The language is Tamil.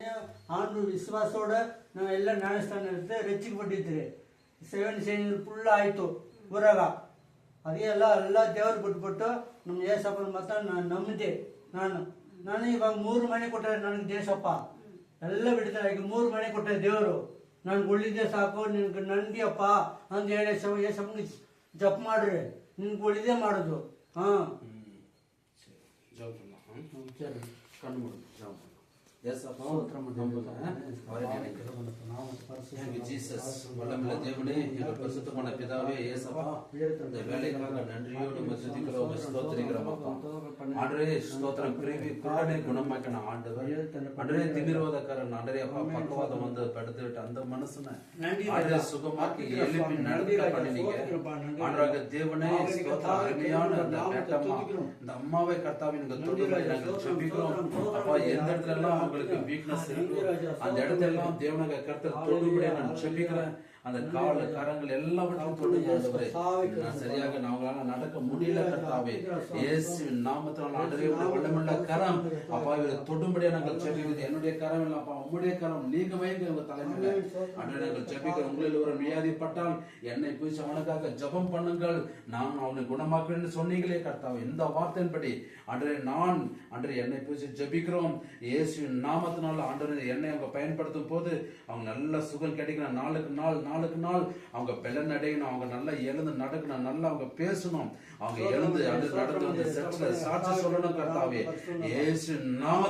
ಆಂಡ್ರು ವಿಶ್ವಾಸೋಡ ನಾವೆಲ್ಲ ಜ್ಞಾನಸ್ಥಾನ ಇರುತ್ತೆ ರಚಿಕಪಟ್ಟಿದ್ರಿ ಸೆವೆನ್ ಸೈನ್ಗಳು ಫುಲ್ ಆಯಿತು ಊರಾಗ ಅದೇ ಎಲ್ಲ ದೇವ್ರು ಬಿಟ್ಬಿಟ್ಟು ನಮ್ಮ ಏಸಪ್ಪನ ಮಾತ್ರ ನಾನು ನಂಬಿದೆ. ನಾನು ಇವಾಗ 3 ಮನೆ ಕೊಟ್ಟರೆ ನನಗೆ ದೇಶಪ್ಪ ಎಲ್ಲ ಬಿಡ್ತಾರೆ. ಈಗ 3 ಮನೆ ಕೊಟ್ಟರೆ ದೇವರು ನನ್ಗೆ ಉಳಿದೆ ಸಾಕು ನಿನ್ಗೆ ನಂದಿಯಪ್ಪ ಅಂತ ಹೇಳಿ ಏಸಪ್ಪನಿಗೆ ಜಪ್ ಮಾಡ್ರಿ ನಿನ್ಗೆ ಉಳಿದೇ ಮಾಡೋದು. ಹಾಂ ஜீசஸ் வல்லமையுள்ள தேவனே, எங்கள் பரிசுத்தமான பிதாவே, இயேசப்பா, இந்த வேலைக்காக நன்றியோடு துதிக்கிறோம், ஸ்தோத்திரிக்கிறோம் அப்பா. ஆண்டவரே ஸ்தோத்திரம். பிரிவி குருடனை குணமாக்கின ஆண்டவர், ஆண்டவரே திமிர்வாதக்காரன், ஆண்டவரே அப்பா பக்கவாதம் வந்து படுத்துவிட்டு அந்த மனுஷனை ஆண்டவரே சுகமாக்கி எழுப்பி நடக்க பண்ணினீங்க. ஆண்டவராக தேவனே ஸ்தோத்திரம். அருமையான அந்த பேட்டம்மா, இந்த அம்மாவை கர்த்தாவே நீங்க தொடும்படி நாங்கள் ஜெபிக்கிறோம் அப்பா. எந்த இடத்துல எல்லாம் அவங்களுக்கு வீக்னஸ் இருக்கு அந்த இடத்தெல்லாம் தேவனாக கர்த்தர் தொடும்படி நான் ஜெபிக்கிறேன். அந்த கால கரங்கள் எல்லாவற்றையும் தொடுங்க. நான் சரியாக அவங்களால நடக்க முடியல கர்த்தாவே, இயேசுவின் நாமத்தினால் ஆண்டவரே வல்லமையுள்ள கரம் அப்பா இவரை தொடும்படியா நாங்கள் ஜெபிக்கிறது. என்னுடைய கரம் இல்ல அப்பா, உங்களுடைய கரம் நீங்க வைங்க உங்க தலைமையில ஆண்டவரே நாங்கள் ஜெபிக்கிறோம். உங்களில் ஒரு வியாதிப்பட்டால் என்னை போய் அவனுக்காக ஜெபம் பண்ணுங்கள், நான் அவனை குணமாக்குறேன்னு சொன்னீங்களே கர்த்தாவே. இந்த வார்த்தையின்படி ஆண்டவரே நான் ஆண்டவரே என்னை போய் ஜெபிக்கிறோம். இயேசுவின் நாமத்தினால் ஆண்டவரே என்னை அவங்க பயன்படுத்தும் போது அவங்க நல்ல சுகம் கிடைக்கணும். நாளுக்கு நாள் அவங்க பெலன் அடையணும், அவங்க நல்லா எழுந்து நடக்கணும், நல்லா அவங்க பேசணும், அவங்க எழுந்து அது நடந்து வந்து சாட்சி சொல்லணும் கர்த்தாவே. இயேசு நாம